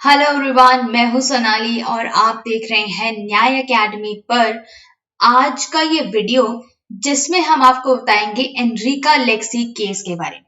Hello everyone, मैं हूं सोनाली और आप देख रहे हैं न्याय एकेडमी पर आज का ये वीडियो जिसमें हम आपको बताएंगे एनरिका लेक्सी केस के बारे में।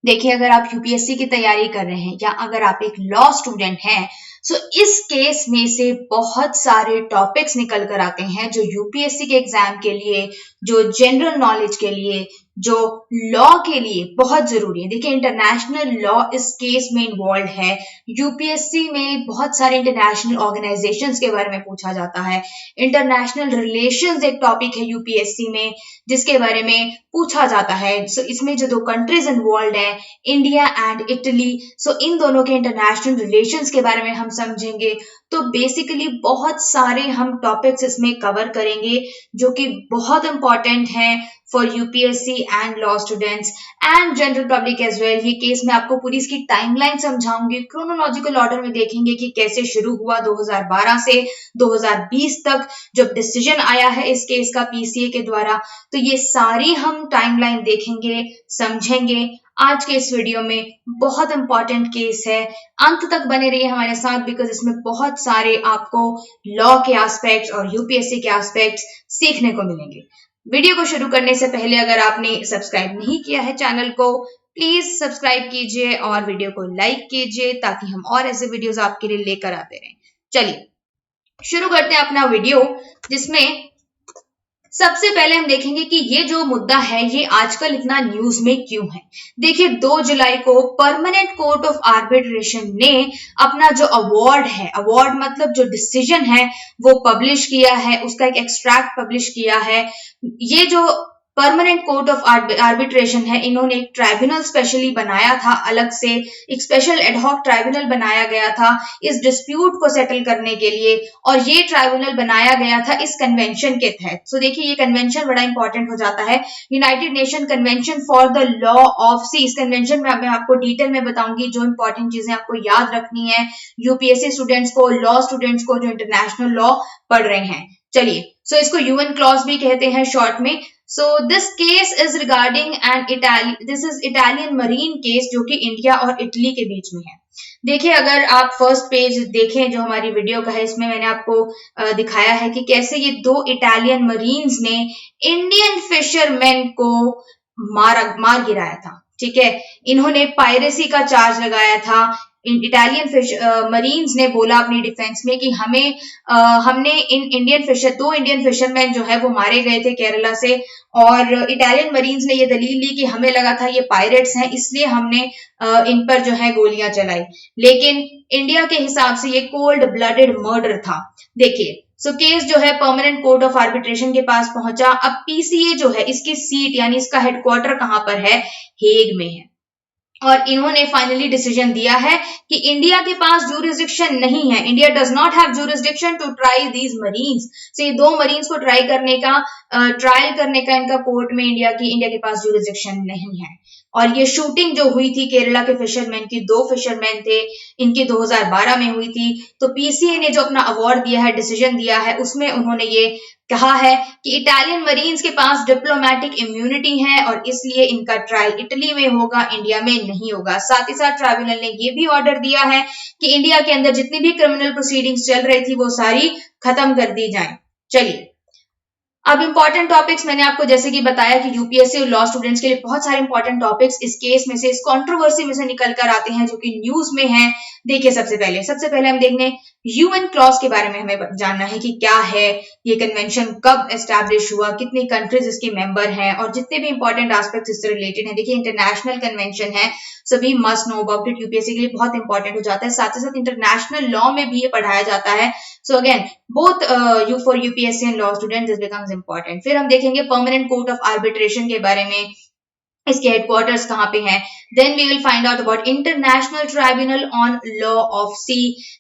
देखिए, अगर आप यूपीएससी की तैयारी कर रहे हैं या अगर आप एक लॉ स्टूडेंट हैं, सो इस केस में से बहुत सारे टॉपिक्स निकल कर आते हैं जो यूपीएससी के एग्जाम के लिए, जो जनरल नॉलेज के लिए, जो लॉ के लिए बहुत जरूरी है। देखिए, इंटरनेशनल लॉ इस केस में इन्वॉल्व है। यूपीएससी में बहुत सारे इंटरनेशनल ऑर्गेनाइजेशंस के बारे में पूछा जाता है। इंटरनेशनल रिलेशंस एक टॉपिक है यूपीएससी में जिसके बारे में पूछा जाता है। सो इसमें जो दो कंट्रीज इन्वॉल्व है, इंडिया एंड इटली, सो इन दोनों के इंटरनेशनल रिलेशंस के बारे में हम समझेंगे। तो बेसिकली बहुत सारे हम टॉपिक्स इसमें कवर करेंगे जो कि बहुत इंपॉर्टेंट हैं for UPSC and law students and general public as well. ये केस में आपको पूरी इसकी टाइमलाइन समझाऊंगी, क्रोनोलॉजिकल ऑर्डर में देखेंगे कि कैसे शुरू हुआ 2012 से 2020 तक जब डिसीजन आया है इस केस का पीसीए के द्वारा। तो ये सारी हम टाइमलाइन देखेंगे, समझेंगे आज के इस वीडियो में। बहुत इंपॉर्टेंट केस है, अंत तक बने रहिए हमारे साथ बिकॉज इसमें बहुत सारे आपको लॉ के एस्पेक्ट्स और यूपीएससी के एस्पेक्ट्स सीखने को मिलेंगे। वीडियो को शुरू करने से पहले अगर आपने सब्सक्राइब नहीं किया है चैनल को, प्लीज सब्सक्राइब कीजिए और वीडियो को लाइक कीजिए ताकि हम और ऐसे वीडियोस आपके लिए लेकर आते रहें। चलिए शुरू करते हैं अपना वीडियो, जिसमें सबसे पहले हम देखेंगे कि ये जो मुद्दा है ये आजकल इतना न्यूज में क्यों है। देखिए, 2 जुलाई को परमानेंट कोर्ट ऑफ आर्बिट्रेशन ने अपना जो अवार्ड है, अवार्ड मतलब जो डिसीजन है, वो पब्लिश किया है, उसका एक एक्सट्रैक्ट पब्लिश किया है। ये जो परमानेंट कोर्ट ऑफ आर्बिट्रेशन है, इन्होंने एक ट्राइब्यूनल स्पेशली बनाया था, अलग से एक स्पेशल एडहॉक ट्राइब्यूनल बनाया गया था इस डिस्प्यूट को सेटल करने के लिए, और ये ट्राइब्यूनल बनाया गया था इस कन्वेंशन के तहत। सो देखिए, ये कन्वेंशन बड़ा इंपॉर्टेंट हो जाता है, United Nation convention for the law of sea. इस कन्वेंशन में मैं आपको डिटेल में बताऊंगी जो इंपॉर्टेंट चीजें आपको याद रखनी है यूपीएससी स्टूडेंट्स को, लॉ स्टूडेंट्स को जो इंटरनेशनल लॉ पढ़ रहे हैं। चलिए, सो इसको यूएन क्लॉज भी कहते हैं शॉर्ट में। So this case is regarding this is Italian marine case जो कि इंडिया और इटली के बीच में है। देखिए, अगर आप फर्स्ट पेज देखें जो हमारी वीडियो का है, इसमें मैंने आपको दिखाया है कि कैसे ये 2 इटालियन मरीन्स ने इंडियन फिशरमैन को मार गिराया था। ठीक है, इन्होंने पायरेसी का चार्ज लगाया था। इटालियन मरीन्स ने बोला अपनी डिफेंस में कि हमने दो इंडियन फिशरमैन जो है वो मारे गए थे केरला से, और इटालियन मरीन्स ने ये दलील ली कि हमें लगा था ये पायरेट्स हैं, इसलिए हमने इन पर जो है गोलियां चलाई। लेकिन इंडिया के हिसाब से ये कोल्ड ब्लडेड मर्डर था। देखिए, सो केस जो है परमानेंट कोर्ट ऑफ आर्बिट्रेशन के पास पहुंचा। अब पीसीए जो है इसकी सीट यानी इसका हेडक्वार्टर कहां पर है? हेग में है। और इन्होंने फाइनली डिसीजन दिया है कि इंडिया के पास ज्यूरिसडिक्शन नहीं है, India does not have jurisdiction to try these marines. से ये 2 मरीन्स को ट्रायल करने का इनका कोर्ट में इंडिया के पास ज्यूरिसडिक्शन नहीं है। और ये शूटिंग जो हुई थी केरला के फिशरमैन की, 2 फिशरमैन थे, इनकी 2012 में हुई थी। तो पीसीए ने जो अपना अवार्ड दिया है, डिसीजन दिया है, उसमें उन्होंने ये कहा है कि इटालियन मरीन्स के पास डिप्लोमेटिक इम्यूनिटी है और इसलिए इनका ट्रायल इटली में होगा, इंडिया में नहीं होगा। साथ ही साथ ट्राइब्यूनल ने ये भी ऑर्डर दिया है कि इंडिया के अंदर जितनी भी क्रिमिनल प्रोसीडिंग्स चल रही थी वो सारी खत्म कर दी जाएं। चलिए, अब इंपॉर्टेंट टॉपिक्स मैंने आपको जैसे कि बताया कि यूपीएससी और लॉ स्टूडेंट्स के लिए बहुत सारे इंपॉर्टेंट टॉपिक्स इस केस में से, इस कंट्रोवर्सी में से निकल कर आते हैं जो कि न्यूज में है। देखिए, सबसे पहले हम देखने यूएन क्लॉज के बारे में हमें जानना है कि क्या है ये कन्वेंशन, कब एस्टैब्लिश हुआ, कितनी कंट्रीज इसके मेंबर हैं और जितने भी इंपॉर्टेंट एस्पेक्ट्स इससे रिलेटेड हैं। देखिए, इंटरनेशनल कन्वेंशन है, सभी must know about it, UPSC के लिए बहुत इंपॉर्टेंट हो जाता है। साथ ही साथ इंटरनेशनल लॉ में भी ये पढ़ाया जाता है। So again both for UPSC and law student this becomes important. फिर हम देखेंगे परमानेंट कोर्ट ऑफ आर्बिट्रेशन के बारे में, इसके हेडक्वार्टर्स कहाँ पे हैं। Then we will find out about international tribunal on law of sea.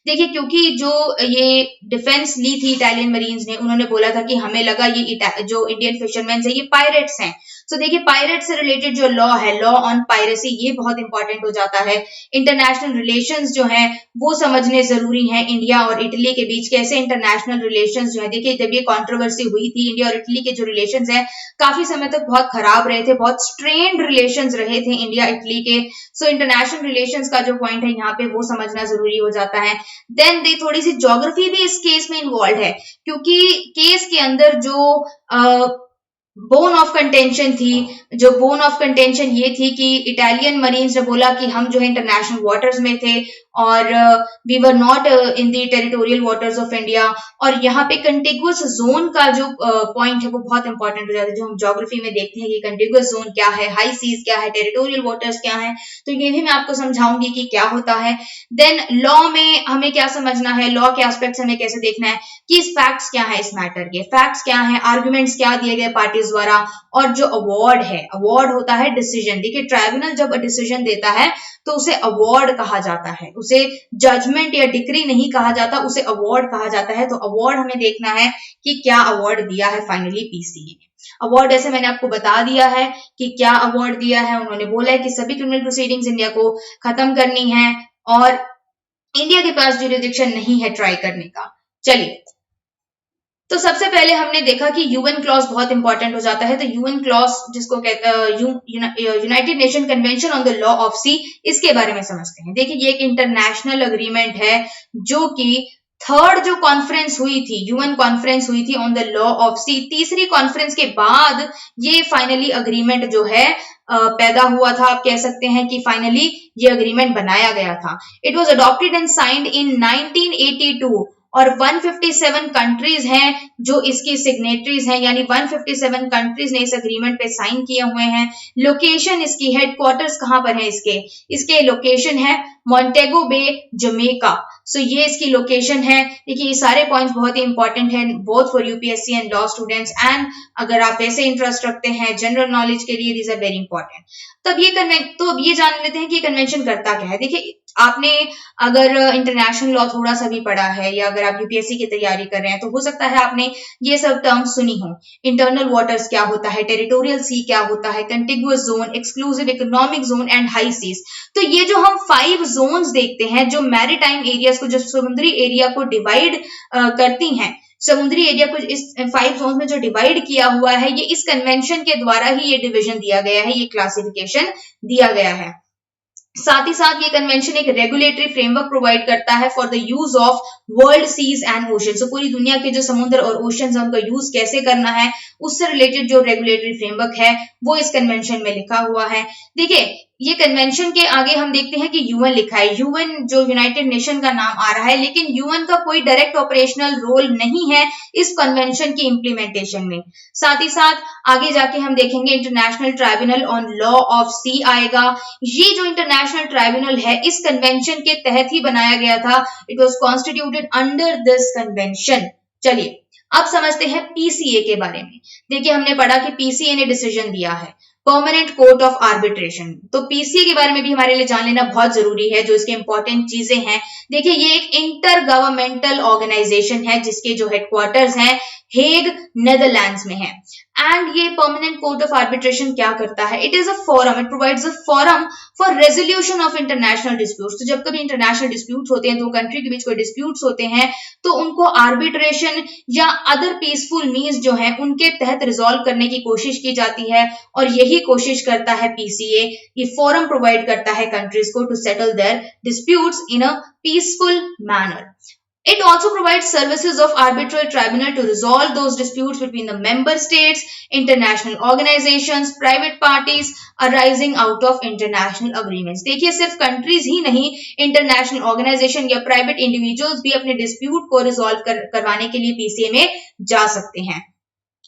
देखिए, क्योंकि जो ये डिफेंस ली थी इटालियन मरीन्स ने, उन्होंने बोला था कि हमें लगा ये जो इंडियन फिशरमैन है ये पायरेट्स हैं। सो देखिए पायरेट से रिलेटेड जो लॉ है, लॉ ऑन पायरेसी, ये बहुत इंपॉर्टेंट हो जाता है। इंटरनेशनल रिलेशंस जो हैं वो समझने जरूरी हैं। इंडिया और इटली के बीच कैसे इंटरनेशनल रिलेशंस जो है, देखिए जब ये कंट्रोवर्सी हुई थी, इंडिया और इटली के जो रिलेशंस हैं काफी समय तक बहुत खराब रहे थे, बहुत स्ट्रेन्ड रिलेशंस रहे थे इंडिया इटली के। सो इंटरनेशनल रिलेशंस का जो पॉइंट है यहाँ पे वो समझना जरूरी हो जाता है। देन दे थोड़ी सी ज्योग्राफी भी इस केस में इन्वॉल्व है, क्योंकि केस के अंदर जो बोन ऑफ कंटेंशन थी, जो बोन ऑफ कंटेंशन ये थी कि इटालियन मरीन्स ने बोला कि हम जो है इंटरनेशनल वाटर्स में थे और we were not in the territorial waters of India. और यहाँ पे कंटिगुअस जोन का जो पॉइंट है वो बहुत इंपॉर्टेंट हो जाता है, जो हम ज्योग्राफी में देखते हैं कि कंटिगुअस जोन क्या है, हाई सीज क्या है, टेरिटोरियल वाटर्स क्या है, तो ये भी मैं आपको समझाऊंगी कि क्या होता है। देन लॉ में हमें क्या समझना है, लॉ के एस्पेक्ट्स हमें कैसे देखना है कि इस फैक्ट्स क्या है, इस मैटर के फैक्ट्स क्या है, आर्ग्यूमेंट्स क्या दिए गए पार्टीज द्वारा, और जो अवार्ड है, अवार्ड होता है डिसीजन। देखिए ट्राइब्यूनल जब डिसीजन देता है तो उसे अवार्ड कहा जाता है, उसे जजमेंट या डिक्री नहीं कहा जाता, उसे अवार्ड कहा जाता है। तो अवार्ड हमें देखना है कि क्या अवार्ड दिया है फाइनली पीसीए ने। अवार्ड ऐसे मैंने आपको बता दिया है कि क्या अवार्ड दिया है। उन्होंने बोला है कि सभी क्रिमिनल प्रोसीडिंग्स इंडिया को खत्म करनी है और इंडिया के पास ज्यूरिसडिक्शन नहीं है ट्राई करने का। चलिए, तो सबसे पहले हमने देखा कि यूएन क्लॉज बहुत इंपॉर्टेंट हो जाता है। तो यूएन क्लॉज जिसको कहते हैं United Nation convention on the law of sea, इसके बारे में समझते हैं। देखिए ये एक इंटरनेशनल अग्रीमेंट है जो कि थर्ड जो कॉन्फ्रेंस हुई थी, यूएन कॉन्फ्रेंस हुई थी ऑन द लॉ ऑफ सी, तीसरी कॉन्फ्रेंस के बाद ये फाइनली अग्रीमेंट जो है पैदा हुआ था। आप कह सकते हैं कि फाइनली ये अग्रीमेंट बनाया गया था। It was adopted and signed in 1982 और 157 कंट्रीज हैं जो इसकी सिग्नेटरीज हैं, यानी 157 कंट्रीज ने इस अग्रीमेंट पे साइन किए हुए हैं। लोकेशन इसकी, हेडक्वार्टर्स कहां पर है इसके लोकेशन है मॉन्टेगो बे, जमैका। सो ये इसकी लोकेशन है। देखिए ये सारे पॉइंट्स बहुत ही इंपॉर्टेंट हैं both for UPSC and law students, and अगर आप ऐसे इंटरेस्ट रखते हैं जनरल नॉलेज के लिए, दीज आर वेरी इंपॉर्टेंट। तो अब ये जान लेते हैं कि कन्वेंशन करता क्या है। देखिए आपने अगर इंटरनेशनल लॉ थोड़ा सा भी पढ़ा है या अगर आप यूपीएससी की तैयारी कर रहे हैं तो हो सकता है आपने ये सब टर्म्स सुनी हो। इंटरनल वाटर्स क्या होता है, टेरिटोरियल सी क्या होता है, contiguous zone, exclusive economic zone and high seas. तो ये जो हम 5 जोन्स देखते हैं जो मैरीटाइम एरियाज को, जो समुद्री एरिया को डिवाइड करती हैं, समुद्री एरिया को इस 5 जोन में जो डिवाइड किया हुआ है, ये इस कन्वेंशन के द्वारा ही ये डिवीजन दिया गया है, ये क्लासिफिकेशन दिया गया है। साथ ही साथ ये कन्वेंशन एक रेगुलेटरी फ्रेमवर्क प्रोवाइड करता है for the use of world seas and ocean. So पूरी दुनिया के जो समुद्र और ओशन है उनका यूज कैसे करना है, उससे रिलेटेड जो रेगुलेटरी फ्रेमवर्क है वो इस कन्वेंशन में लिखा हुआ है। देखिए ये कन्वेंशन के आगे हम देखते हैं कि यूएन लिखा है। यूएन जो यूनाइटेड नेशन का नाम आ रहा है, लेकिन यूएन का कोई डायरेक्ट ऑपरेशनल रोल नहीं है इस कन्वेंशन की इंप्लीमेंटेशन में। साथ ही साथ आगे जाके हम देखेंगे international tribunal on law of sea आएगा। ये जो इंटरनेशनल ट्राइब्यूनल है इस कन्वेंशन के तहत ही बनाया गया था। It was constituted under this convention. चलिए अब समझते हैं पीसीए के बारे में। देखिए हमने पढ़ा कि पीसीए ने डिसीजन दिया है, परमानेंट कोर्ट ऑफ आर्बिट्रेशन। तो पीसीए के बारे में भी हमारे लिए जान लेना बहुत जरूरी है, जो इसके इंपॉर्टेंट चीजें हैं। देखिए ये एक इंटर गवर्नमेंटल ऑर्गेनाइजेशन है जिसके जो हेडक्वार्टर्स हैं हेग, नेदरलैंड्स में है। एंड ये परमानेंट कोर्ट ऑफ आर्बिट्रेशन क्या करता है, it is a forum, it provides a forum for resolution of international disputes. तो जब कभी इंटरनेशनल डिस्प्यूट्स होते हैं, दो कंट्री के बीच कोई डिस्प्यूट्स होते हैं, तो उनको आर्बिट्रेशन या अदर पीसफुल मीन्स जो है उनके तहत रिजॉल्व करने की कोशिश की जाती है, और यही कोशिश करता है पीसीए। ये फोरम प्रोवाइड करता है कंट्रीज को to settle their disputes in a peaceful manner. It also provides services of arbitral tribunal to resolve those disputes between the member states, international organizations, private parties arising out of international agreements. देखिए सिर्फ countries ही नहीं, international organisation या private individuals भी अपने dispute को resolve करवाने के लिए पीसीए में जा सकते हैं।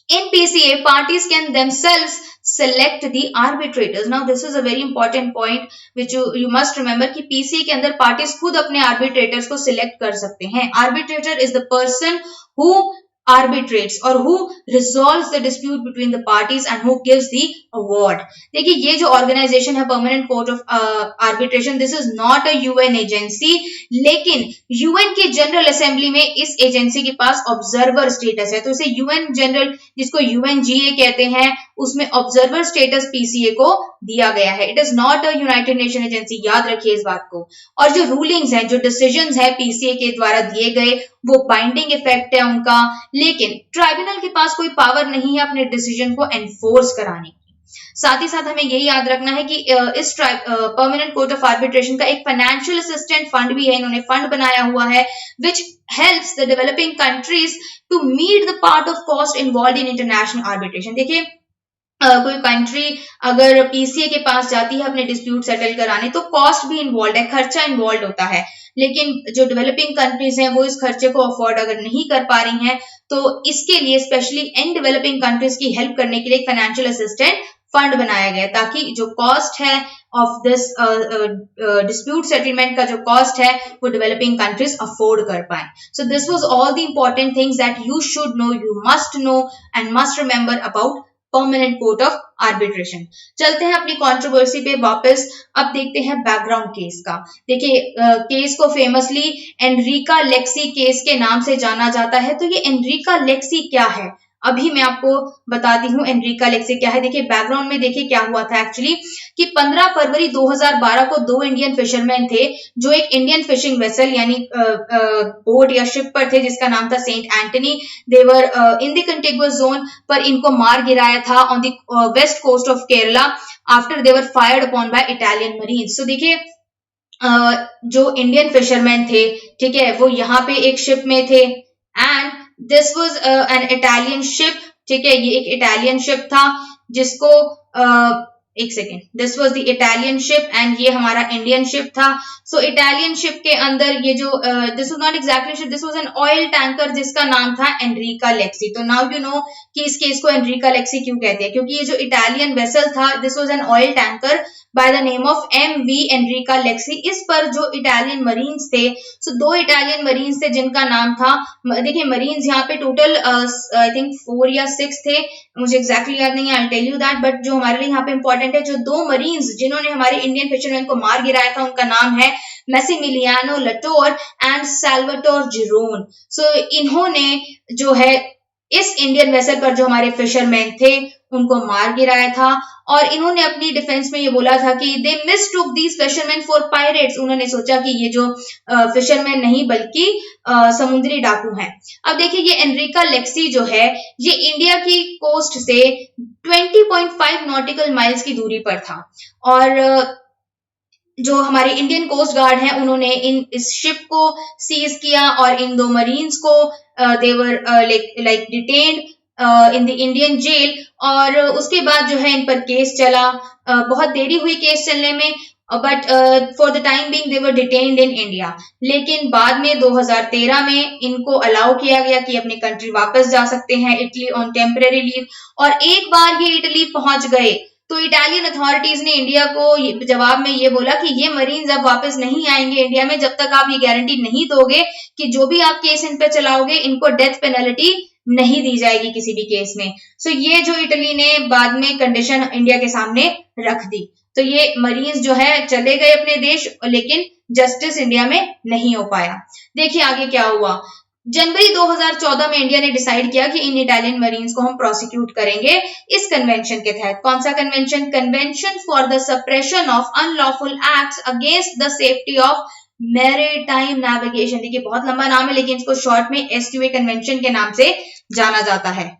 In PCA, parties can themselves select the arbitrators. Now, this is a very important point which you must remember कि PCA के अंदर parties खुद अपने arbitrators को select कर सकते हैं. Arbitrator is the person who arbitrates or who resolves the dispute between the parties and who gives the award. देखिए ये जो ऑर्गेनाइजेशन है permanent court of arbitration, this is not a UN agency, लेकिन UN की general assembly में इस agency के पास observer status है। तो इसे यूएन जनरल, जिसको यूएनजीए कहते हैं, उसमें ऑब्जर्वर स्टेटस पीसीए को दिया गया है। It is not a United nation agency, याद रखिए इस बात को। और जो रूलिंग्स हैं, जो डिसीजंस है पीसीए के द्वारा दिए गए, वो बाइंडिंग इफेक्ट है उनका, लेकिन ट्राइब्यूनल के पास कोई पावर नहीं है अपने डिसीजन को एनफोर्स कराने की। साथ ही साथ हमें यही याद रखना है कि इस परमानेंट कोर्ट ऑफ आर्बिट्रेशन का एक फाइनेंशियल असिस्टेंट फंड भी है, इन्होंने फंड बनाया हुआ है which helps the developing countries to meet the part of cost involve in international arbitration. देखिए कोई कंट्री अगर पीसीए के पास जाती है अपने डिस्प्यूट सेटल कराने तो कॉस्ट भी इन्वॉल्व है, खर्चा इन्वॉल्व होता है, लेकिन जो डेवलपिंग कंट्रीज हैं वो इस खर्चे को अफोर्ड अगर नहीं कर पा रही हैं तो इसके लिए स्पेशली इन डेवलपिंग कंट्रीज की हेल्प करने के लिए एक फाइनेंशियल असिस्टेंट फंड बनाया गया ताकि जो कॉस्ट है ऑफ दिस डिस्प्यूट सेटलमेंट का जो कॉस्ट है वो डेवलपिंग कंट्रीज अफोर्ड कर पाए। सो this was all the important things that you should know, you must know and must remember about permanent court of arbitration. चलते हैं अपनी कंट्रोवर्सी पे वापस। अब देखते हैं बैकग्राउंड केस का। देखिए केस को फेमसली एनरिका लेक्सी केस के नाम से जाना जाता है। तो ये एनरिका लेक्सी क्या है, अभी मैं आपको बताती हूँ एनरिका लेक्सी क्या है। देखिए बैकग्राउंड में देखिए क्या हुआ था एक्चुअली कि 15 फरवरी 2012 को दो इंडियन फिशरमैन थे जो एक इंडियन फिशिंग वेसल यानी बोट या शिप पर थे जिसका नाम था saint Antony. They were in the contiguous zone, पर इनको मार गिराया था on the west coast of Kerala after they were fired upon by Italian marines. तो देखिए जो इंडियन फिशरमैन थे, ठीक है, वो यहाँ पे एक शिप में थे and this was an Italian ship, ठीक है, ये एक इटालियन शिप था जिसको एक second, this was the Italian ship and ये हमारा इंडियन शिप था। सो इटालियन शिप के अंदर ये जो this was not exactly ship, this was an oil tanker जिसका नाम था एनरिका लेक्सी। तो नाउ यू नो कि इस केस को एनरिका लेक्सी क्यों कहते हैं, क्योंकि ये जो इटालियन वेसल था this was an oil tanker by the name of MV Enrica Lexie. इस पर जो इटालियन मरीन्स थे, सो दो इटालियन मरीन्स थे जिनका नाम था, देखिए मरीन्स यहाँ पे टोटल आई थिंक 4 या 6 थे, मुझे एग्जैक्टली याद नहीं है, I tell you that, but जो हमारे लिए यहाँ पे इंपॉर्टेंट है, जो दो मरीन्स जिन्होंने हमारे इंडियन फिशरमैन को मार गिराया था उनका नाम है मैसिमिलियानो लटोर एंड सैल्वाटोर जिरोन। सो इन्होंने जो है इस इंडियन वेसल पर जो हमारे फिशरमैन थे उनको मार गिराया था और इन्होंने अपनी डिफेंस में ये बोला था कि दे मिस्टूक दीज फिशरमैन फॉर पायरेट्स। उन्होंने सोचा कि ये जो फिशरमैन नहीं बल्कि समुद्री डाकू हैं। अब देखिए ये एनरिका लेक्सी जो है ये इंडिया की कोस्ट से 20.5 नॉटिकल माइल्स की दूरी पर था और जो हमारे इंडियन कोस्ट गार्ड हैं उन्होंने इस शिप को सीज किया और इन दो मरीन्स को they were like detained in the Indian jail और उसके बाद जो है इन पर केस चला। बहुत देरी हुई केस चलने में, but for the time being they were detained in India. लेकिन बाद में 2013 में इनको अलाउ किया गया कि अपनी कंट्री वापस जा सकते हैं इटली ऑन टेम्परेरी लीव। और एक बार ये इटली पहुंच गए तो इटालियन अथॉरिटीज ने इंडिया को जवाब में ये बोला कि ये मरीन्स अब वापस नहीं आएंगे इंडिया में जब तक आप ये गारंटी नहीं दोगे कि जो भी आप केस इन पे चलाओगे इनको डेथ पेनल्टी नहीं दी जाएगी किसी भी केस में। सो ये जो इटली ने बाद में कंडीशन इंडिया के सामने रख दी, तो ये मरीन्स जो है चले गए अपने देश, लेकिन जस्टिस इंडिया में नहीं हो पाया। देखिए आगे क्या हुआ। जनवरी 2014 में इंडिया ने डिसाइड किया कि इन इटालियन मरीन्स को हम प्रोसिक्यूट करेंगे इस कन्वेंशन के तहत। कौन सा convention? Convention for the suppression of unlawful acts against the safety of maritime navigation. देखिए बहुत लंबा नाम है लेकिन इसको शॉर्ट में SUA कन्वेंशन के नाम से जाना जाता है।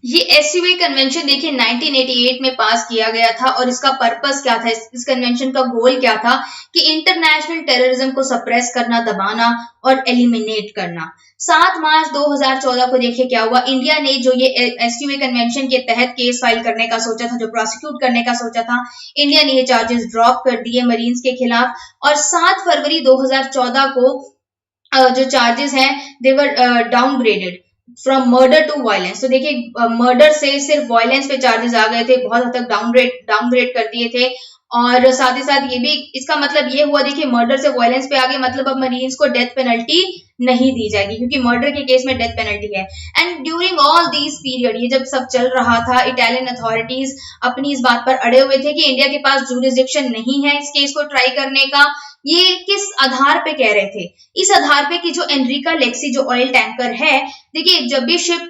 ये SUA कन्वेंशन देखिए 1988 में पास किया गया था और इसका पर्पस क्या था, इस कन्वेंशन का गोल क्या था कि इंटरनेशनल टेररिज्म को सप्रेस करना, दबाना और एलिमिनेट करना। 7 मार्च 2014 को देखिए क्या हुआ। इंडिया ने जो ये SUA कन्वेंशन के तहत केस फाइल करने का सोचा था, जो प्रोसिक्यूट करने का सोचा था, इंडिया ने ये चार्जेस ड्रॉप कर दिए मरीन्स के खिलाफ और 7 फरवरी 2014 को जो चार्जेस हैं they were downgraded from murder to violence. तो देखिए मर्डर से सिर्फ वायलेंस पे चार्जेस आ गए थे, बहुत हद तक डाउनग्रेड कर दिए थे और साथ ही साथ ये भी इसका मतलब ये हुआ, देखिए मर्डर से वायलेंस पे आ गए मतलब अब मरीन्स को डेथ पेनल्टी नहीं दी जाएगी क्योंकि मर्डर के केस में डेथ पेनल्टी है। And during all this period, ये जब सब चल रहा था, इटालियन अथॉरिटीज अपनी इस बात पर अड़े हुए थे कि इंडिया के पास जुरिसडिक्शन नहीं है इस केस को ट्राई करने का, ये किस आधार पे कह रहे थे? इस आधार पे कि जो एनरिका लेक्सी जो ऑयल टैंकर है, देखिए जब भी शिप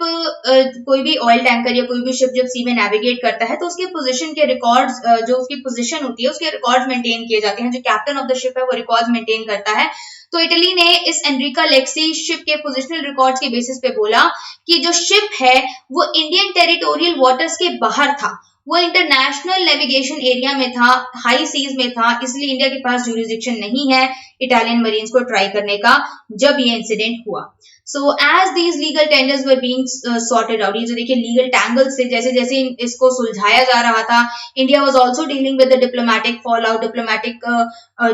कोई भी ऑयल टैंकर या कोई भी शिप जब सी में नेविगेट करता है तो उसके पोजीशन के रिकॉर्ड्स जो उसकी पोजीशन होती है उसके रिकॉर्ड्स मेंटेन किए जाते हैं। जो कैप्टन ऑफ द शिप है वो रिकॉर्ड्स मेंटेन करता है। तो इटली ने इस एनरिका लेक्सी शिप के पोजिशनल रिकॉर्ड्स के बेसिस पे बोला कि जो शिप है वो इंडियन टेरिटोरियल वाटर्स के बाहर था, वो इंटरनेशनल नेविगेशन एरिया में था, हाई सीज में था, इसलिए इंडिया के पास ज्यूरिसडिक्शन नहीं है इटालियन मरीन्स को ट्राई करने का जब ये इंसिडेंट हुआ। So as these legal tenders were being sorted out, ये जो देखिए लीगल टैंगल्स से जैसे जैसे इसको सुलझाया जा रहा था, India was also dealing with the diplomatic fall out, diplomatic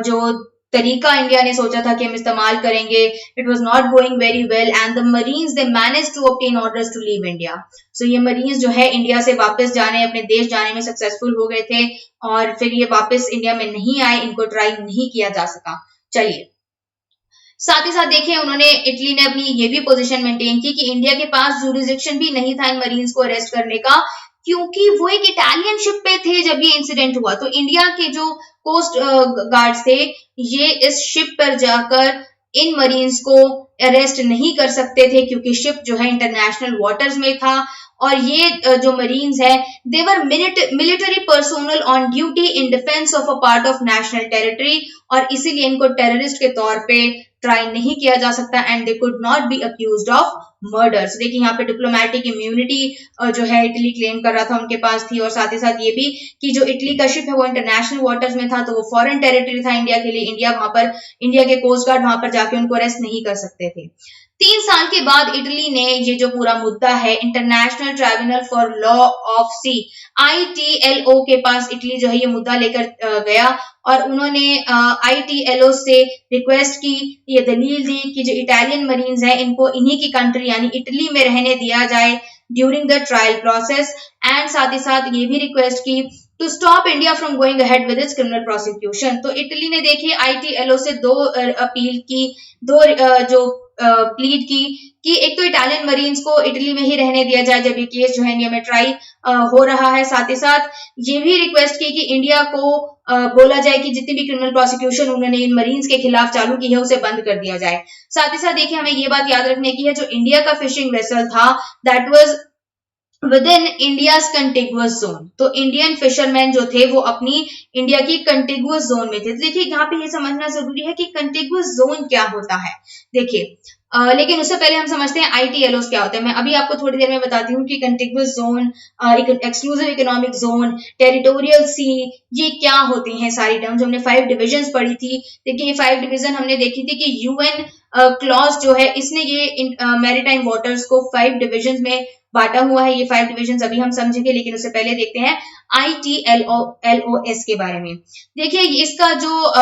जो तरीका इंडिया ने सोचा था कि हम इस्तेमाल करेंगे, it was not going very well and the marines they managed to obtain orders to leave India. So ये मरीन्स जो है इंडिया से वापस जाने, अपने देश जाने में सक्सेसफुल हो गए थे और फिर ये वापस इंडिया में नहीं आए, इनको ट्राई नहीं किया जा सका। चलिए, साथ ही साथ देखिए उन्होंने इटली ने अपनी ये भी पोजीशन मेंटेन की कि इंडिया के पास ज्यूरिसडिक्शन भी नहीं था इन मरीन्स को अरेस्ट करने का, क्योंकि वो एक इटालियन शिप पे थे जब ये इंसिडेंट हुआ। तो इंडिया के जो कोस्ट गार्ड्स थे ये इस शिप पर जाकर इन मरीन्स को अरेस्ट नहीं कर सकते थे क्योंकि शिप जो है इंटरनेशनल वाटर्स में था और ये जो मरीन्स है they were military personnel on duty in defence of a part of national territory और इसीलिए इनको टेररिस्ट के तौर पे ट्राई नहीं किया जा सकता and they could not be accused of murders. देखिए यहाँ पे डिप्लोमेटिक इम्यूनिटी जो है इटली क्लेम कर रहा था उनके पास थी और साथ ही साथ ये भी कि जो इटली का शिप है वो इंटरनेशनल वाटर्स में था तो वो फॉरेन टेरिटरी था इंडिया के लिए, इंडिया के कोस्ट गार्ड वहां पर जाके उनको अरेस्ट नहीं कर सकते थे। 3 साल के बाद इटली ने ये जो पूरा मुद्दा है international tribunal for law of sea ITLO के पास इटली जो है ये मुद्दा लेकर गया और उन्होंने ITLO से रिक्वेस्ट की, ये दलील दी कि जो इटालियन मरीन्स हैं इनको इन्हीं की कंट्री यानी इटली में रहने दिया जाए during the trial process and साथ ही साथ ये भी रिक्वेस्ट की to stop India from going ahead with its criminal prosecution. तो इटली ने देखिए ITLO से 2 अपील की, 2 जो प्लीड की कि एक तो इटालियन मरीन्स को इटली में ही रहने दिया जाए जब ये केस जो है इंडिया में ट्राई हो रहा है, साथ ही साथ ये भी रिक्वेस्ट की कि इंडिया को बोला जाए कि जितनी भी क्रिमिनल प्रोसिक्यूशन उन्होंने इन मरीन्स के खिलाफ चालू की है उसे बंद कर दिया जाए। साथ ही साथ देखिए हमें ये बात याद रखने की है जो इंडिया का फिशिंग वेसल था that was with in India's contiguous zone, तो इंडियन फिशरमैन जो थे वो अपनी इंडिया की कंटिगुअस जोन में थे। तो देखिए यहाँ पे ये समझना जरूरी है कि कंटिगुअस जोन क्या होता है। देखिए लेकिन उससे पहले हम समझते हैं ITLOs क्या होते हैं। मैं अभी आपको थोड़ी देर में बताती हूँ कि contiguous zone, exclusive economic zone, territorial सी, ये क्या होती हैं सारी टर्म्स। हमने 5 डिविजन्स पढ़ी थी। देखिए ये 5 डिवीजन हमने देखी थी कि UN क्लॉज जो है इसने ये मैरीटाइम वाटर्स को 5 डिविजन्स में बांटा हुआ है। ये 5 डिविजन्स अभी हम समझेंगे लेकिन उससे पहले देखते हैं ITLOS के बारे में। देखिए इसका जो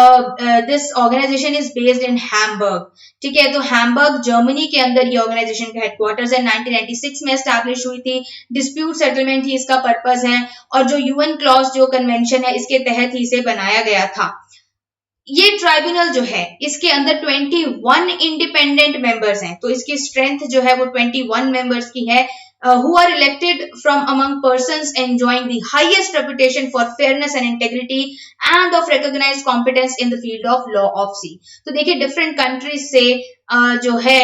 this organisation is based in Hamburg, ठीक है। तो हैम्बर्ग जर्मनी के अंदर ये ऑर्गेनाइजेशन का हेडक्वार्टर्स है। 1996 में एस्टैब्लिश हुई थी। डिस्प्यूट सेटलमेंट ही इसका पर्पस है और जो UN क्लॉज जो कन्वेंशन है इसके तहत ही इसे बनाया गया था। ये ट्राइब्यूनल जो है इसके अंदर 21 इंडिपेंडेंट मेंबर्स हैं, तो इसकी स्ट्रेंथ जो है वो 21 मेंबर्स की है who are elected from among persons enjoying the highest reputation for fairness and integrity and of recognized competence in the field of law of sea। तो देखिए डिफरेंट कंट्रीज से जो है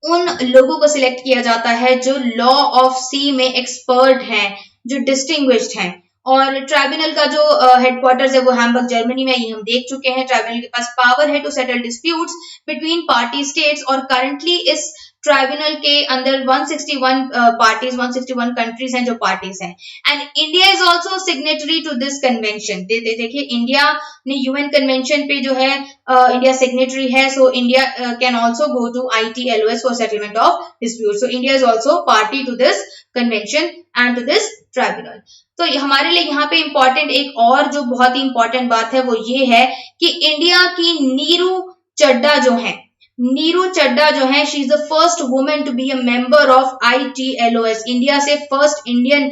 उन लोगों को सिलेक्ट किया जाता है जो लॉ ऑफ सी में एक्सपर्ट हैं, जो डिस्टिंग्विश्ड हैं। और ट्राइब्यूनल का जो हेडक्वार्टर्स है वो हैम्बर्ग जर्मनी में, ये हम देख चुके हैं। ट्राइब्यूनल के पास पावर है to settle disputes between party states और करंटली इस ट्राइब्यूनल के अंदर 161 पार्टीज 161 कंट्रीज हैं जो पार्टीज हैं and India is also signatory to this convention. देखिए इंडिया ने UN कन्वेंशन पे जो है इंडिया सिग्नेटरी है, so India can also go to ITLOS for settlement of dispute. So India is also party to this convention and to this tribunal. तो हमारे लिए यहाँ पे इंपॉर्टेंट एक और जो बहुत ही इंपॉर्टेंट बात है वो ये है कि इंडिया की नीरू चड्डा जो है she is the first women to be a member of ITLOS। India से फर्स्ट इंडियन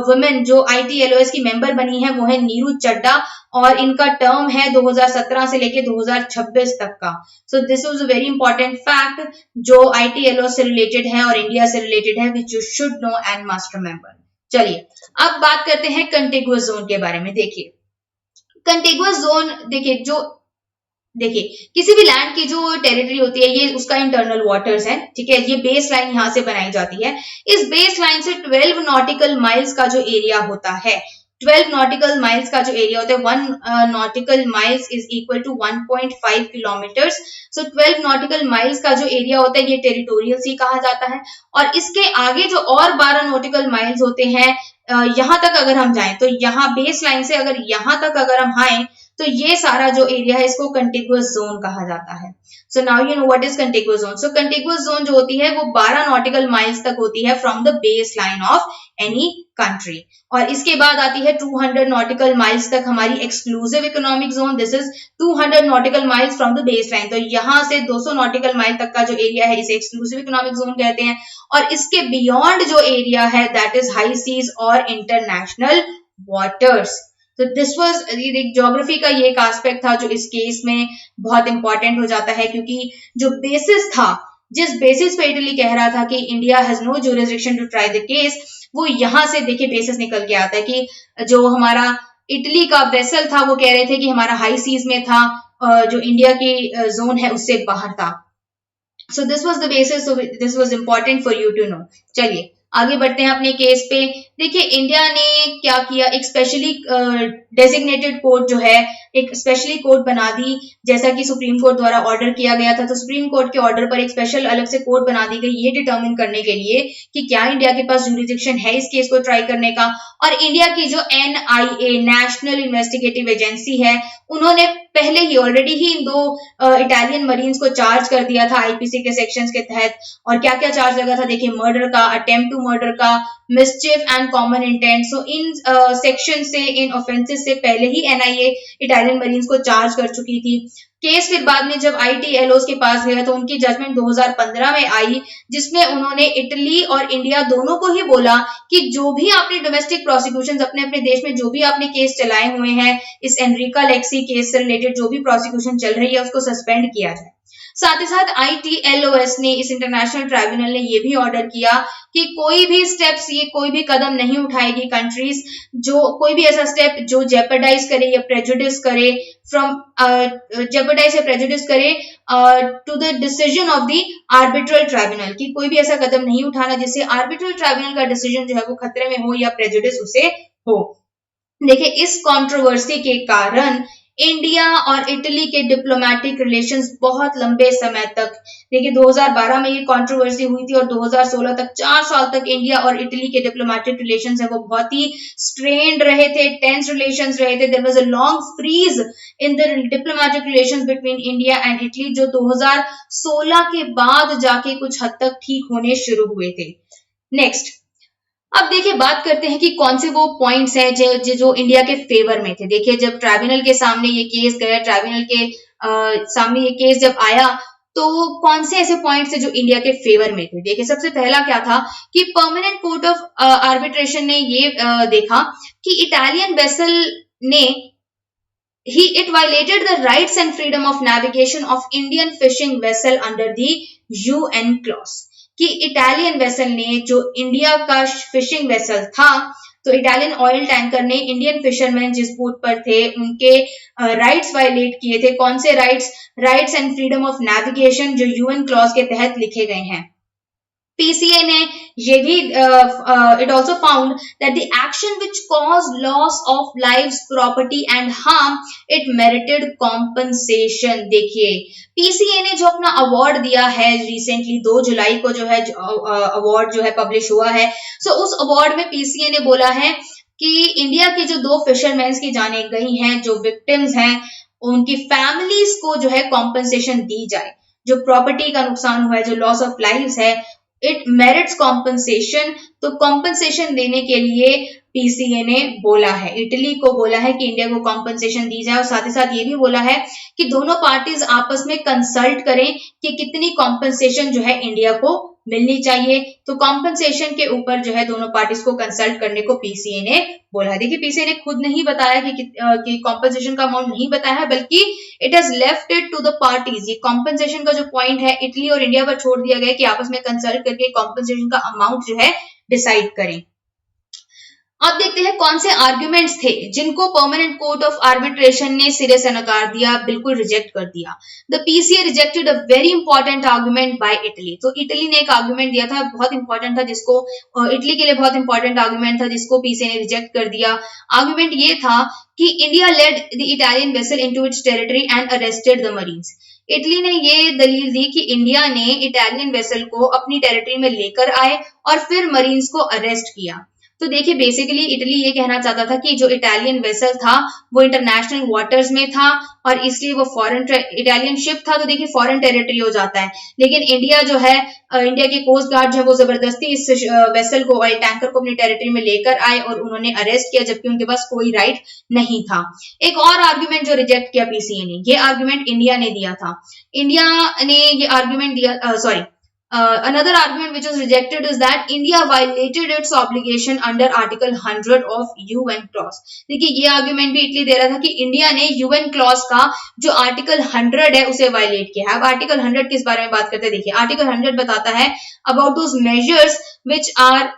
वुमेन जो ITLOS की मेंबर बनी है वो है नीरू चड्डा और इनका टर्म है 2017 से लेके 2026 तक का। सो this was a very important fact जो ITLOS से रिलेटेड है और इंडिया से रिलेटेड है which you should know and must remember. चलिए अब बात करते हैं कंटिगुअस जोन के बारे में। देखिए कंटिगुअस जोन, देखिए जो देखिए, किसी भी लैंड की जो टेरिटरी होती है ये उसका इंटरनल वाटर्स है, ठीक है। ये बेस लाइन यहाँ से बनाई जाती है। इस बेस लाइन से 12 नॉटिकल माइल्स का जो एरिया होता है, 12 नॉटिकल माइल्स का जो एरिया होता है, 1 nautical miles is equal to 1.5 kilometres. So 12 nautical miles का जो एरिया होता है ये टेरिटोरियल सी कहा जाता है। और इसके आगे जो और 12 नॉटिकल माइल्स होते हैं, यहाँ तक अगर हम जाएं तो यहाँ बेस लाइन से अगर यहाँ तक अगर हम आए तो ये सारा जो एरिया है इसको कंटिगुअस जोन कहा जाता है। So now you know what is contiguous zone. So contiguous zone जो होती है वो 12 नॉटिकल माइल्स तक होती है from the base line of any country. और इसके बाद आती है 200 नॉटिकल माइल्स तक हमारी exclusive economic zone. This is 200 nautical miles from the base line. तो यहाँ से 200 नॉटिकल माइल तक का जो एरिया है इसे एक्सक्लूसिव इकोनॉमिक जोन कहते हैं। और इसके बियॉन्ड जो एरिया है दैट इज हाई सीज और इंटरनेशनल वाटर्स। तो दिस वाज ज्योग्राफी का ये एक एस्पेक्ट था जो इस केस में बहुत इंपॉर्टेंट हो जाता है, क्योंकि जो बेसिस था, जिस बेसिस पे इटली कह रहा था कि India has no jurisdiction to try the case, वो यहां से देखिए बेसिस निकल के आता है कि जो हमारा इटली का वेसल था वो कह रहे थे कि हमारा हाई सीज में था, जो इंडिया की जोन है उससे बाहर था। So this was the basis, so this was important for you to know. चलिए आगे बढ़ते हैं अपने केस पे। देखिए इंडिया ने क्या किया, एक स्पेशली डेजिग्नेटेड कोर्ट जो है, एक स्पेशली कोर्ट बना दी, जैसा कि सुप्रीम कोर्ट द्वारा ऑर्डर किया गया था। तो सुप्रीम कोर्ट के ऑर्डर पर एक स्पेशल अलग से कोर्ट बना दी गई, ये डिटर्मिन करने के लिए कि क्या इंडिया के पास ज्यूरिसडिक्शन है इस केस को ट्राई करने का। और इंडिया की जो NIA नेशनल इन्वेस्टिगेटिव एजेंसी है, उन्होंने पहले ही ऑलरेडी ही इन 2 इटालियन मरीन्स को चार्ज कर दिया था IPC के सेक्शंस के तहत। और क्या क्या चार्ज लगा था, देखिए मर्डर का, अटेम्प्ट टू मर्डर का, मिसचिफ and common intent. So in section से, इन ऑफेंसेस से पहले ही NIA इटालियन मरीन्स को चार्ज कर चुकी थी। केस फिर बाद में जब ITLOs के पास गया तो उनकी जजमेंट 2015 में आई, जिसमें उन्होंने इटली और इंडिया दोनों को ही बोला कि जो भी आपने डोमेस्टिक प्रोसिक्यूशंस अपने अपने देश में जो भी आपने केस चलाए हुए हैं, इस एनरिका लेक्सी केस से रिलेटेड जो भी प्रोसिक्यूशन चल रही है उसको सस्पेंड किया जाए। साथ ही साथ ITLOS ने, इस इंटरनेशनल ट्राइब्यूनल ने ये भी ऑर्डर किया कि कोई भी स्टेप्स, ये कोई भी कदम नहीं उठाएगी कंट्रीज जो कोई भी ऐसा स्टेप जो जेपरडाइज करे या प्रेजुडिस करे फ्रॉम जेपरडाइज या प्रेजुडिस करे to the decision of the arbitral tribunal, की कोई भी ऐसा कदम नहीं उठाना जिससे आर्बिट्रल ट्राइब्यूनल का डिसीजन जो है वो खतरे में हो या प्रेजुडिस उसे हो। देखिए इस कंट्रोवर्सी के कारण इंडिया और इटली के डिप्लोमेटिक रिलेशंस बहुत लंबे समय तक, देखिए 2012 में ये कंट्रोवर्सी हुई थी और 2016 तक 4 साल तक इंडिया और इटली के डिप्लोमेटिक रिलेशंस है वो बहुत ही स्ट्रेन्ड रहे थे, टेंस रिलेशंस रहे थे। There was a long freeze in the diplomatic relations between India and Italy, जो 2016 के बाद जाके कुछ हद तक ठीक होने शुरू हुए थे। नेक्स्ट अब देखिए बात करते हैं कि कौन से वो पॉइंट्स हैं जो इंडिया के फेवर में थे। देखिए जब ट्राइब्यूनल के सामने ये केस गया, ट्राइब्यूनल के सामने ये केस जब आया तो कौन से ऐसे पॉइंट्स थे जो इंडिया के फेवर में थे। देखिए सबसे पहला क्या था कि परमानेंट कोर्ट ऑफ आर्बिट्रेशन ने ये देखा कि इटालियन वेसल ने it violated the rights and freedom of navigation of Indian fishing vessel under the UN clause, कि इटालियन वेसल ने, जो इंडिया का फिशिंग वेसल था, तो इटालियन ऑयल टैंकर ने इंडियन फिशरमैन जिस बोट पर थे उनके राइट्स वायलेट किए थे। कौन से rights? Rights and freedom of navigation जो UN क्लॉज के तहत लिखे गए हैं। PCA ने ये भी it also found that the action which caused loss of lives, property and harm, it merited compensation। देखिए PCA ने जो अपना अवार्ड दिया है रिसेंटली 2 जुलाई को जो है अवार्ड जो है पब्लिश हुआ है, सो उस अवार्ड में PCA ने बोला है कि इंडिया के जो 2 फिशरमैन की जाने गई हैं, जो विक्टिम्स हैं, उनकी फैमिलीज को जो है कॉम्पनसेशन दी जाए। जो प्रॉपर्टी का नुकसान हुआ है, जो लॉस ऑफ लाइव्स है, इट मेरिट्स कॉम्पनसेशन। तो कॉम्पनसेशन देने के लिए PCA ने बोला है, इटली को बोला है कि इंडिया को कॉम्पनसेशन दी जाए। और साथ ही साथ ये भी बोला है कि दोनों पार्टीज आपस में कंसल्ट करें कि कितनी कॉम्पनसेशन जो है इंडिया को मिलनी चाहिए। तो कॉम्पनसेशन के ऊपर जो है दोनों पार्टीज को कंसल्ट करने को PCA ने बोला है। देखिए PCA ने खुद नहीं बताया कि कॉम्पनसेशन का अमाउंट नहीं बताया है, बल्कि it has left it to the parties. ये कॉम्पनसेशन का जो पॉइंट है इटली और इंडिया पर छोड़ दिया गया कि आपस में कंसल्ट करके कॉम्पनसेशन का अमाउंट जो है डिसाइड करें। अब देखते हैं कौन से आर्ग्यूमेंट्स थे जिनको परमानेंट कोर्ट ऑफ आर्बिट्रेशन ने सिरे से नकार दिया, बिल्कुल रिजेक्ट कर दिया। The PCA rejected a very important argument by Italy. तो इटली ने एक आर्ग्यूमेंट दिया था, बहुत इंपॉर्टेंट था, जिसको इटली के लिए बहुत इंपॉर्टेंट आर्ग्यूमेंट था, जिसको पीसीए ने रिजेक्ट कर दिया। आर्ग्यूमेंट ये था कि India lead the Italian vessel into its territory and arrested the marines. Italy ने ये दलील दी कि इंडिया ने इटालियन वेसल को अपनी टेरिटरी में लेकर आए और फिर मरीन्स को अरेस्ट किया। तो देखिए बेसिकली इटली ये कहना चाहता था कि जो इटालियन वेसल था वो इंटरनेशनल वाटर्स में था और इसलिए वो फॉरेन इटालियन शिप था, तो देखिए फॉरेन टेरिटरी हो जाता है। लेकिन इंडिया जो है, इंडिया के कोस्ट गार्ड जो है वो जबरदस्ती इस वेसल को, ऑयल टैंकर को अपनी टेरिटरी में लेकर आए और उन्होंने अरेस्ट किया, जबकि उनके पास कोई राइट नहीं था। एक और आर्ग्यूमेंट जो रिजेक्ट किया पीसीए ने, ये आर्ग्यूमेंट इंडिया ने दिया था। इंडिया ने ये आर्ग्यूमेंट दिया, another argument which was rejected is that India violated its obligation under Article 100 of UN clause। देखिए ये आर्ग्यूमेंट भी इटली दे रहा था कि इंडिया ने यूएन क्लॉज का जो आर्टिकल 100 है उसे वायलेट किया है। अब आर्टिकल 100 किस बारे में बात करते हैं, देखिए आर्टिकल 100 बताता है about those measures which are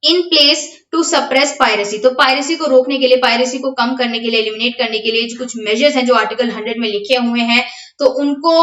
in place to suppress piracy. तो पायरेसी को रोकने के लिए, पायरेसी को कम करने के लिए, एलिमिनेट करने के लिए जो कुछ मेजर्स हैं जो आर्टिकल 100 में लिखे हुए हैं, तो उनको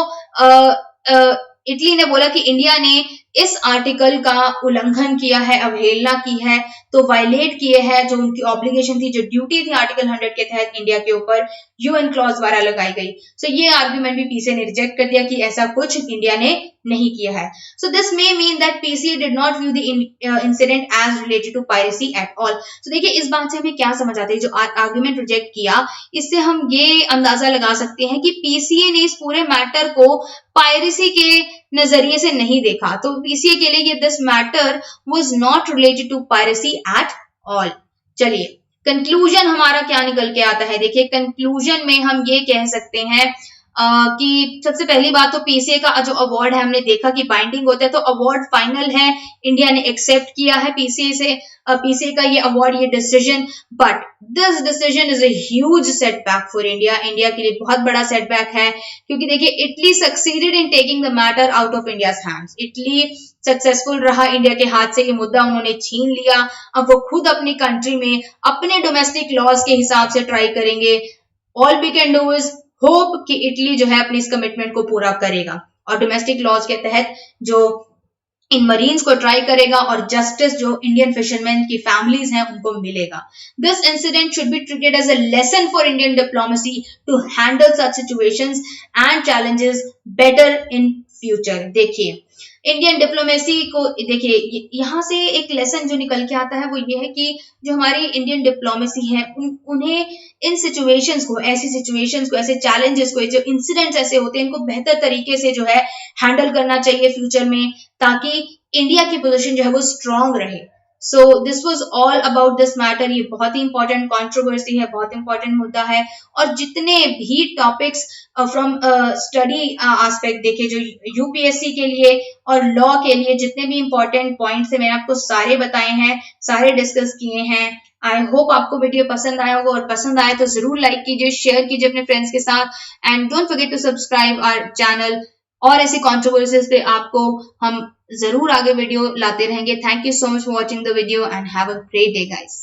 इटली ने बोला कि इंडिया ने इस आर्टिकल का उल्लंघन किया है, अवहेलना की है, तो वायलेट किए हैं जो उनकी ऑब्लिगेशन थी, जो ड्यूटी थी आर्टिकल 100 के तहत इंडिया के ऊपर यूएन क्लॉज द्वारा लगाई गई। सो ये आर्ग्यूमेंट भी पीसीए ने रिजेक्ट कर दिया कि ऐसा कुछ इंडिया ने नहीं किया है। So this may mean that PCA did not view the incident as related to piracy at all. तो देखिए इस बात से हमें क्या समझ आता है, जो आर्ग्यूमेंट रिजेक्ट किया, इससे हम ये अंदाजा लगा सकते हैं कि पीसीए ने इस पूरे मैटर को पायरेसी के नजरिए से नहीं देखा। तो पीसीए के लिए ये this matter was not related to piracy at all. चलिए कंक्लूजन हमारा क्या निकल के आता है, देखिए कंक्लूजन में हम ये कह सकते हैं कि सबसे पहली बात तो पीसीए का जो अवार्ड है हमने देखा कि बाइंडिंग होता है, तो अवार्ड फाइनल है, इंडिया ने एक्सेप्ट किया है पीसीए से, पीसीए का ये अवार्ड, ये decision. But this decision is a huge setback for India. India के लिए बहुत बड़ा सेटबैक है, क्योंकि देखिए Italy succeeded in taking the matter out of India's hands. Italy successful रहा, इंडिया के हाथ से ये मुद्दा उन्होंने छीन लिया। अब वो खुद अपनी कंट्री में अपने डोमेस्टिक लॉज के हिसाब से ट्राई करेंगे। All we can do is hope कि इटली जो है अपनी इस कमिटमेंट को पूरा करेगा और डोमेस्टिक लॉज के तहत जो इन मरीन्स को ट्राई करेगा और जस्टिस जो इंडियन फिशरमैन की फैमिलीज हैं उनको मिलेगा। This incident should be treated as a lesson for Indian diplomacy to handle such situations and challenges better in future. देखिए इंडियन डिप्लोमेसी को, देखिए यहाँ से एक लेसन जो निकल के आता है वो ये है कि जो हमारी इंडियन डिप्लोमेसी है उन्हें इन सिचुएशंस को, ऐसी सिचुएशंस को, ऐसे चैलेंजेस को, जो इंसिडेंट्स ऐसे होते हैं, इनको बेहतर तरीके से जो है हैंडल करना चाहिए फ्यूचर में, ताकि इंडिया की पोजीशन जो है वो स्ट्रांग रहे। सो this was all about this matter. ये बहुत ही इंपॉर्टेंट कंट्रोवर्सी है, बहुत इंपॉर्टेंट मुद्दा है, और जितने भी टॉपिक्स फ्रॉम स्टडी एस्पेक्ट देखे, जो यूपीएससी के लिए और लॉ के लिए जितने भी इंपॉर्टेंट पॉइंट्स है, मैंने आपको सारे बताए हैं, सारे डिस्कस किए हैं। आई होप आपको वीडियो पसंद आया होगा, और पसंद आए तो जरूर लाइक कीजिए, शेयर कीजिए अपने फ्रेंड्स के साथ, and don't forget to subscribe our channel. और ऐसी कंट्रोवर्सीज पे आपको हम जरूर आगे वीडियो लाते रहेंगे। Thank you so much for watching the video and have a great day guys.